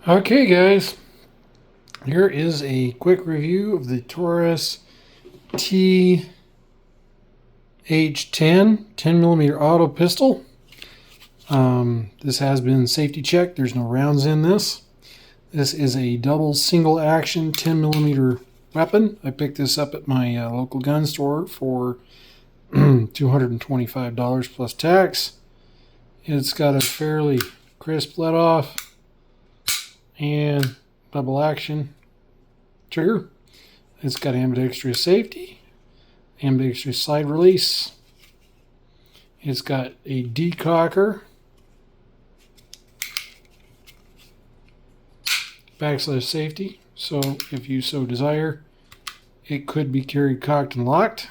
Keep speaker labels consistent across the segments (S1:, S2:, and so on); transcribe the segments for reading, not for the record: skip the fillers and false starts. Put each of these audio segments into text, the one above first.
S1: Okay, guys, here is a quick review of the Taurus Th 10 millimeter auto pistol. This has been safety checked. There's no rounds in this. This is a double single action 10 millimeter weapon. I picked this up at my local gun store for $225 plus tax. It's got a fairly crisp let off and double action trigger. It's got ambidextrous safety, ambidextrous slide release. It's got a decocker, backslash safety, so if you so desire, it could be carried cocked and locked.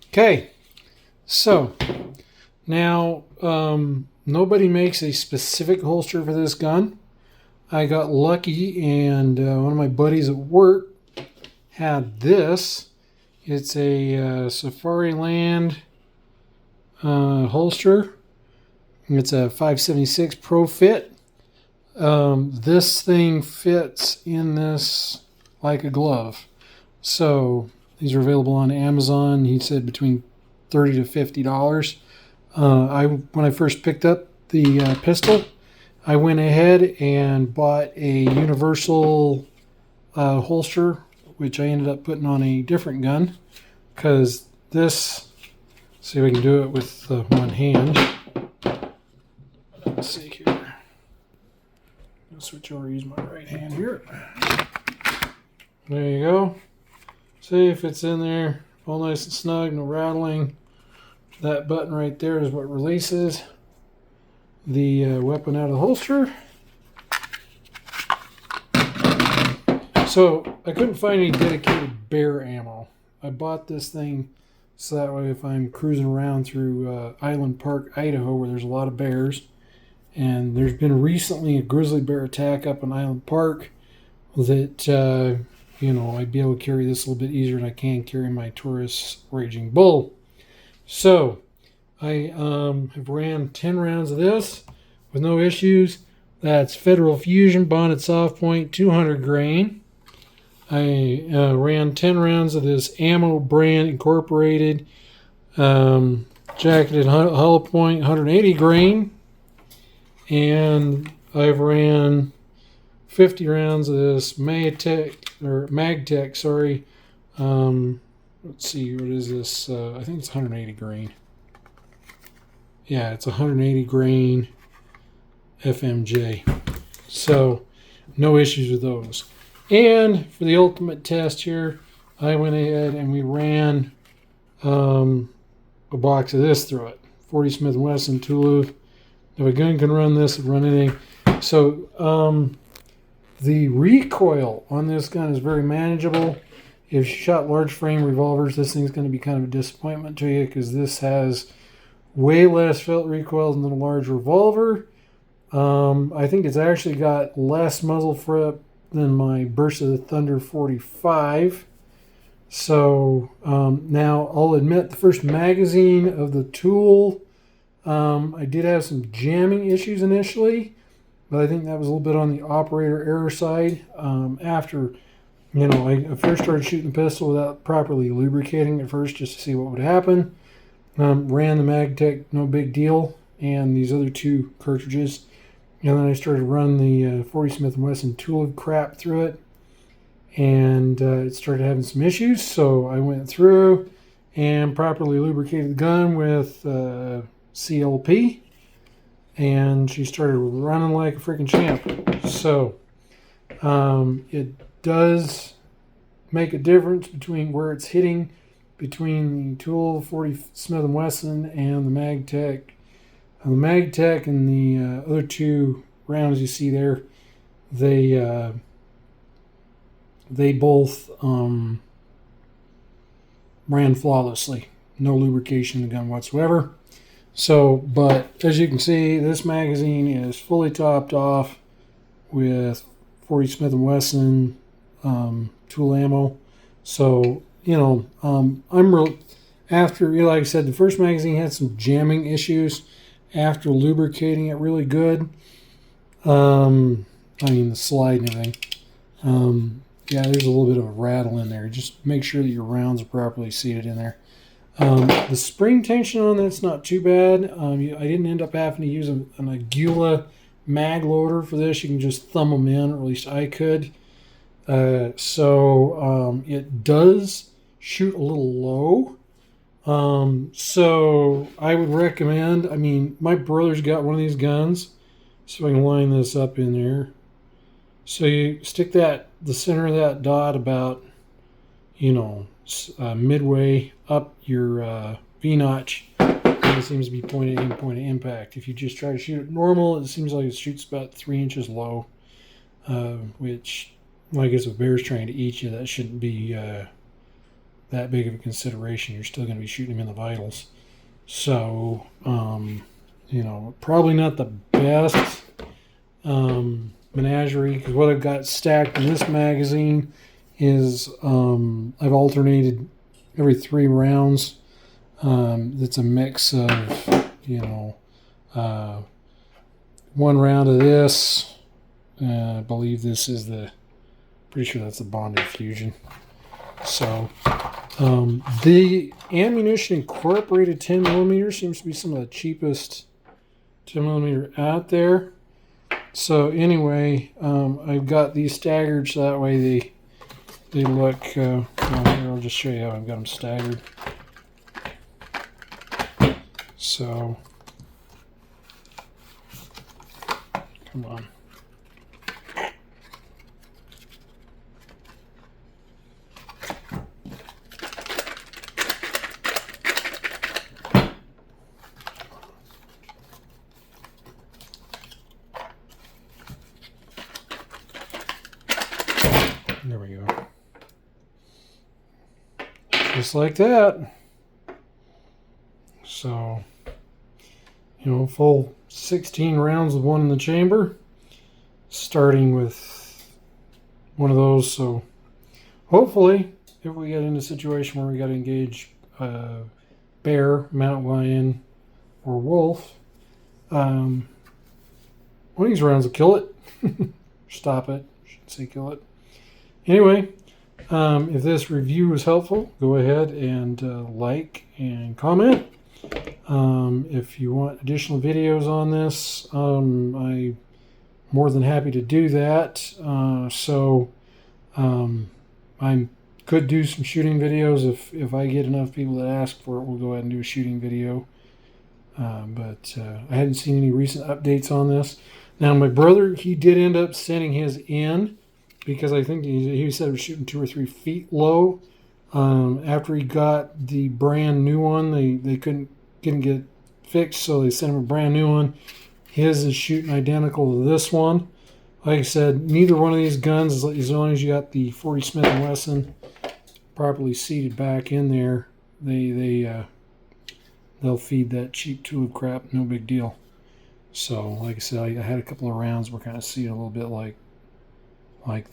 S1: Okay, so now nobody makes a specific holster for this gun. I got lucky, and one of my buddies at work had this. It's a Safari Land holster. It's a 576 Pro Fit. This thing fits in this like a glove. So these are available on Amazon. He said between $30 to $50. When I first picked up the pistol, I went ahead and bought a universal holster, which I ended up putting on a different gun, because this, see if I can do it with one hand. Let's see here. I'll switch over, use my right hand here. There you go. See if it's in there, all nice and snug, no rattling. That button right there is what releases the weapon out of the holster. So I couldn't find any dedicated bear ammo. I bought this thing so that way if I'm cruising around through Island Park, Idaho, where there's a lot of bears, and there's been recently a grizzly bear attack up in Island Park, that I'd be able to carry this a little bit easier than I can carry my Taurus Raging Bull. So I have ran 10 rounds of this with no issues. That's Federal Fusion bonded soft point 200 grain. I ran 10 rounds of this Ammo Brand Incorporated jacketed hollow point 180 grain. And I've ran 50 rounds of this Magtech, sorry. Let's see, what is this? I think it's 180 grain. Yeah, it's 180 grain FMJ. So, no issues with those. And for the ultimate test here, I went ahead and we ran a box of this through it. 40 Smith & Wesson Tulu. If a gun can run this, it'll run anything. So, the recoil on this gun is very manageable. If you shot large frame revolvers, this thing's going to be kind of a disappointment to you, because this has way less felt recoil than a large revolver. I think it's actually got less muzzle flip than my Burst of the Thunder 45. So now I'll admit the first magazine of the tool, I did have some jamming issues initially, but I think that was a little bit on the operator error side. After I first started shooting the pistol without properly lubricating at first, just to see what would happen. Ran the Magtech, no big deal, and these other two cartridges. And then I started to run the 40 Smith & Wesson tool crap through it, and it started having some issues. So I went through and properly lubricated the gun with CLP, and she started running like a freaking champ. So it does make a difference between where it's hitting between the tool 40 Smith & Wesson and the Magtech. The Magtech and the other two rounds you see there, they both ran flawlessly. No lubrication in the gun whatsoever. So, but as you can see, this magazine is fully topped off with 40 Smith & Wesson tool ammo. So, I'm real, after, like I said, the first magazine had some jamming issues. after lubricating it really good. I mean the slide and everything. Yeah, there's a little bit of a rattle in there. Just make sure that your rounds are properly seated in there. The spring tension on that's not too bad. I didn't end up having to use an Agula mag loader for this. You can just thumb them in, or at least I could. So it does shoot a little low. So I would recommend, I mean, my brother's got one of these guns, so I can line this up in there. So you stick the center of that dot about, midway up your V-notch. It seems to be point of impact. If you just try to shoot it normal, it seems like it shoots about 3 inches low, which, I guess if a bear's trying to eat you, that shouldn't be that big of a consideration. You're still going to be shooting him in the vitals. So, probably not the best menagerie, because what I've got stacked in this magazine is I've alternated every 3 rounds. It's a mix of, 1 round of this. I believe this is pretty sure that's the bonded fusion. So the Ammunition Incorporated 10mm seems to be some of the cheapest 10mm out there. So anyway, I've got these staggered so that way they look, here, I'll just show you how I've got them staggered. So, come on. There we go. Just like that. So, full 16 rounds with one in the chamber, starting with one of those. So hopefully, if we get in a situation where we got to engage bear, mountain lion, or wolf, one of these rounds will kill it. Stop it. I should say kill it. Anyway, if this review was helpful, go ahead and like and comment. If you want additional videos on this, I'm more than happy to do that. I could do some shooting videos if I get enough people that ask for it. We'll go ahead and do a shooting video. But I hadn't seen any recent updates on this. Now, my brother, he did end up sending his in, because I think he said it was shooting 2 or 3 feet low. After he got the brand new one, they couldn't get fixed, so they sent him a brand new one. His is shooting identical to this one. Like I said, neither one of these guns, as long as you got the 40 Smith & Wesson properly seated back in there, they'll feed that cheap tube crap, no big deal. So, like I said, I had a couple of rounds were kind of seated a little bit like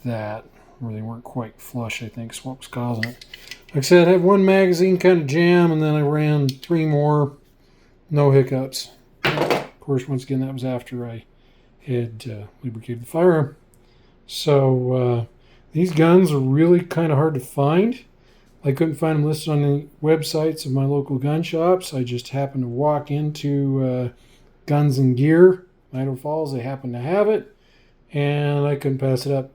S1: that, where they weren't quite flush. I think is what was causing it. Like I said, I had one magazine kind of jam, and then I ran 3 more, no hiccups. Of course, once again, that was after I had lubricated the firearm. So these guns are really kind of hard to find. I couldn't find them listed on the websites of my local gun shops. I just happened to walk into Guns and Gear, Idaho Falls. They happened to have it, and I couldn't pass it up.